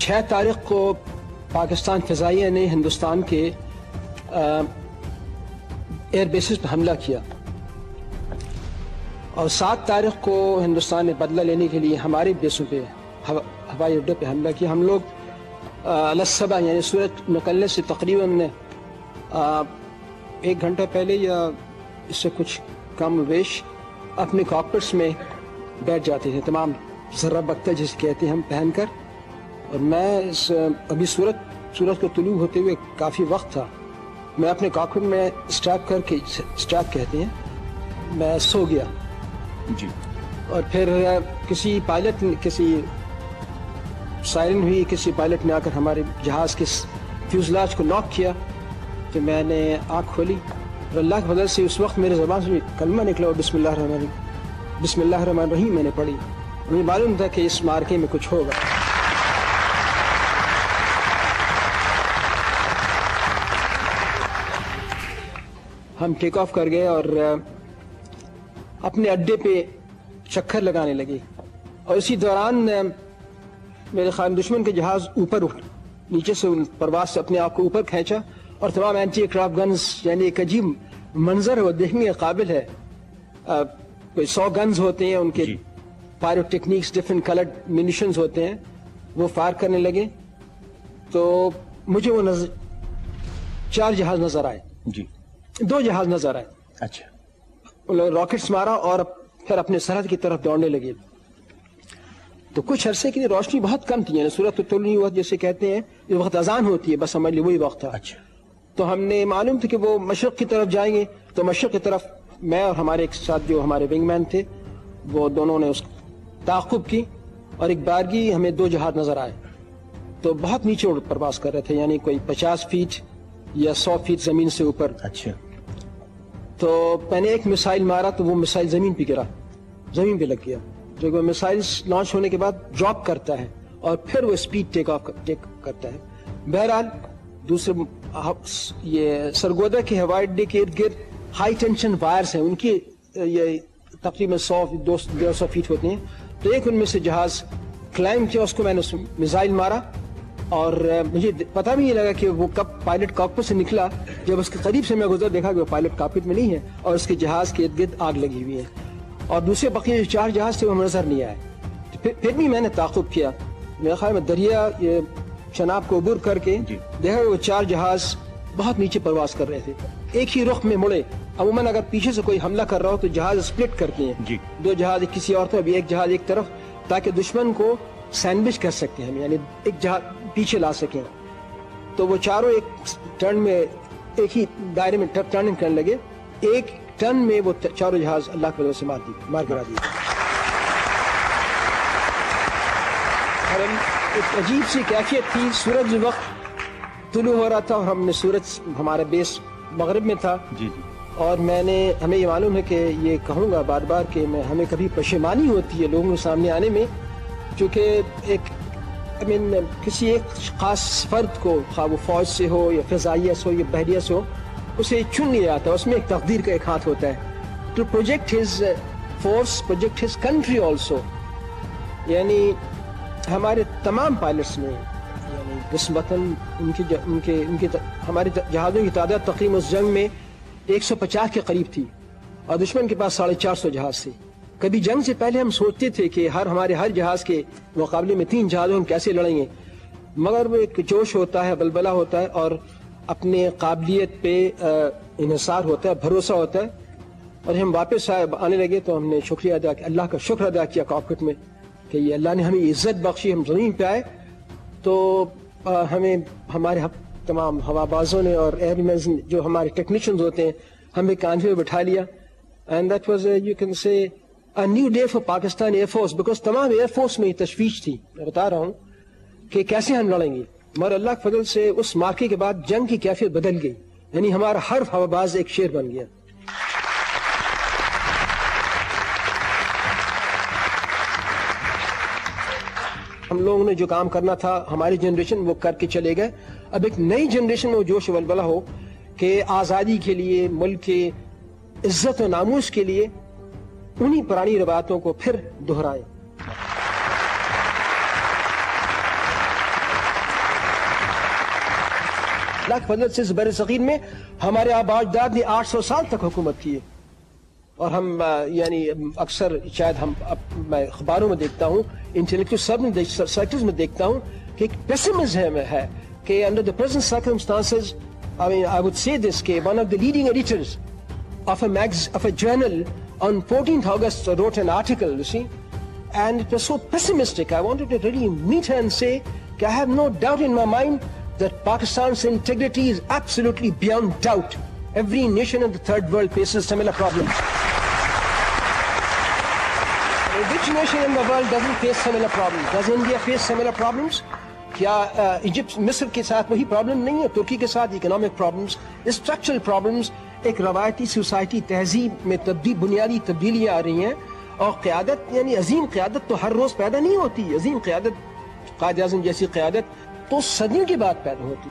6 تاریخ کو پاکستان فضائیہ نے ہندوستان کے ایئر بیسز پر حملہ کیا اور 7 تاریخ کو ہندوستان نے بدلہ لینے کے لیے ہمارے بیسوں پہ ہوائی اڈے پہ حملہ کیا. ہم لوگ الصبح یعنی سورج نکلنے سے تقریباً 1 گھنٹہ پہلے یا اس سے کچھ کم بیش اپنے کاکپٹس میں بیٹھ جاتے تھے, تمام ذرہ بختہ جسے کہتے ہیں ہم پہن کر. اور میں ابھی سورج کو طلوع ہوتے ہوئے کافی وقت تھا, میں اپنے کاکپٹ میں اسٹریپ کہتے ہیں, میں سو گیا جی. اور پھر کسی سائرن ہوئی, کسی پائلٹ نے آ کر ہمارے جہاز کے فیوزلاج کو ناک کیا. تو میں نے آنکھ کھولی اور اللہ کے فضل سے اس وقت میرے زبان سے کلمہ نکلا اور بسم اللہ الرحمن الرحیم میں نے پڑھی. مجھے معلوم تھا کہ اس مارکے میں کچھ ہوگا. ہم ٹیک آف کر گئے اور اپنے اڈے پہ چکر لگانے لگے, اور اسی دوران میرے خیال دشمن کے جہاز اوپر نیچے سے پرواز سے اپنے آپ کو اوپر کھینچا اور تمام اینٹی ایئرکرافٹ گنز, یعنی ایک عجیب منظر ہے وہ, دیکھنے کے قابل ہے. کوئی 100 گنز ہوتے ہیں, ان کے فائر ٹیکنیکس ڈفرینٹ کلرڈ منیشنز ہوتے ہیں, وہ فائر کرنے لگے. تو مجھے وہ 4 جہاز نظر آئے جی, 2 جہاز نظر آئے. اچھا. راکٹس مارا اور پھر اپنے سرحد کی طرف دوڑنے لگے. تو کچھ عرصے کے لیے روشنی بہت کم تھی, یعنی سورج تو طلوع وقت جیسے کہتے ہیں یہ وقت اذان ہوتی ہے, بس ہمارے لیے وہی وقت تھا. اچھا. تو ہم نے معلوم تھا کہ وہ مشرق کی طرف جائیں گے, تو مشرق کی طرف میں اور ہمارے ایک ساتھ جو ہمارے ونگ مین تھے وہ دونوں نے اس تعاقب کی, اور ایک بارگی ہمیں 2 جہاز نظر آئے. تو بہت نیچے پرواز کر رہے تھے, یعنی کوئی 50 فیٹ یا 100 فیٹ زمین سے اوپر. اچھا. تو میں نے ایک میسائل مارا تو وہ میسائل زمین پہ گرا, زمین پہ لگ گیا. جو وہ میسائل لانچ ہونے کے بعد ڈراپ کرتا ہے اور پھر وہ اسپیڈ ٹیک کرتا ہے. بہرحال دوسرے یہ سرگودا کے ہوائی اڈے کے ارد گرد ہائی ٹینشن وائرز ہیں, ان کی یہ تقریباً 100-150 فیٹ ہوتے ہیں. تو ایک ان میں سے جہاز کلائم کیا, اس کو میں نے میزائل مارا اور مجھے پتہ بھی نہیں لگا کہ وہ کب پائلٹ کاکپٹ سے نکلا. جب اس کے قریب سے میں گزرا دیکھا کہ وہ پائلٹ کاکپٹ میں نہیں ہے اور اس کے جہاز کے ارد گرد آگ لگی ہوئی ہے, اور دوسرے بقیہ جو 4 جہاز تھے وہ نظر نہیں آئے. پھر بھی میں نے تعاقب کیا, میرے خیال میں دریا یہ چناب کو عبور کر کے دیکھا وہ 4 جہاز بہت نیچے پرواز کر رہے تھے, ایک ہی رخ میں مڑے. عموماً اگر پیچھے سے کوئی حملہ کر رہا ہو تو جہاز سپلٹ کرتے ہیں, 2 جہاز کسی اور طرف, ایک جہاز ایک طرف, تاکہ دشمن کو سینڈوچ کر سکتے ہیں, یعنی ایک جہاز پیچھے لا سکیں. تو وہ چاروں ایک ٹرن میں ایک ہی دائرے میں ٹرننگ کرنے لگے. ایک ٹرن میں وہ 4 جہاز اللہ کے وجہ سے مار گرا دیے. ایک عجیب سی کیفیت تھی, سورج وقت طلوع ہو رہا تھا اور ہم نے سورج ہمارا بیس مغرب میں تھا. اور ہمیں یہ معلوم ہے کہ یہ کہوں گا بار بار کہ ہمیں کبھی پشیمانی ہوتی ہے لوگوں کے سامنے آنے میں, چونکہ کسی ایک خاص فرد کو, خواہ وہ فوج سے ہو یا فضائیہ سے ہو یا بحریہ سے ہو, اسے چن لیا جاتا ہے, اس میں ایک تقدیر کا ایک ہاتھ ہوتا ہے. To project his force, project his country also. یعنی ہمارے تمام پائلٹس نے یعنی نسبتاً ہمارے جہازوں کی تعداد تقریباً اس جنگ میں 150 کے قریب تھی, اور دشمن کے پاس 450 جہاز تھے. کبھی جنگ سے پہلے ہم سوچتے تھے کہ ہمارے ہر جہاز کے مقابلے میں 3 جہازوں ہم کیسے لڑیں گے, مگر وہ ایک جوش ہوتا ہے, بلبلہ ہوتا ہے, اور اپنے قابلیت پہ انحصار ہوتا ہے, بھروسہ ہوتا ہے. اور ہم واپس آنے لگے تو ہم نے شکریہ ادا کیا, اللہ کا شکر ادا کیا کاکپٹ میں کہ یہ اللہ نے ہمیں عزت بخشی, ہم زمین پہ آئے. تو ہمیں ہمارے تمام ہوا بازوں نے اور ایئر مینز جو ہمارے ٹیکنیشینز ہوتے ہیں ہمیں کانوے میں بٹھا لیا. And that was you can say a new day for Pakistan Air Force, because تمام ایئر فورس میں یہ تشویش تھی. میں بتا رہا ہوں کہ کیسے ہم لڑیں گے, مگر اللہ کے فضل سے اس مارکے کے بعد جنگ کی کیفیت بدل گئی, یعنی ہمارا ہر ہوا باز ایک شیر بن گیا. ہم لوگوں نے جو کام کرنا تھا ہماری جنریشن وہ کر کے چلے گئے. اب ایک نئی جنریشن میں جوش و ولولہ ہو کہ آزادی کے لیے, ملک کے عزت و ناموس کے لیے انہی پرانی روایتوں کو پھر دہرائیں. اللہ کی فضل سے بر صغیر میں ہمارے آباء اجداد نے 800 سال تک حکومت کی ہے. اور ہم یعنی اکثر شاید ہم میں اخباروں میں دیکھتا ہوں, انٹلیکچوئل سرکلز میں دیکھتا ہوں کہ ایک پیسمزم ہے کہ under the present circumstances, I mean, I would say this, کہ one of the leading editors of a journal on 14th August wrote an article, you see, and it was so pessimistic. I wanted to really meet her and say, I have no doubt in my mind that Pakistan's integrity is absolutely beyond doubt. Every nation in the third world faces similar problems. Which nation in the world doesn't face similar problems? Does India face similar problems? کیا Egypt مصر کے ساتھ وہی problem نہیں ہے؟ ترکی کے ساتھ economic problems, structural problems, ایک روایتی سوسائٹی تہذیب میں بنیادی تبدیلیاں آ رہی ہیں. اور قیادت یعنی عظیم قیادت تو ہر روز پیدا نہیں ہوتی. عظیم قیادت, قائد اعظم جیسی قیادت تو صدیوں کے بعد پیدا ہوتی.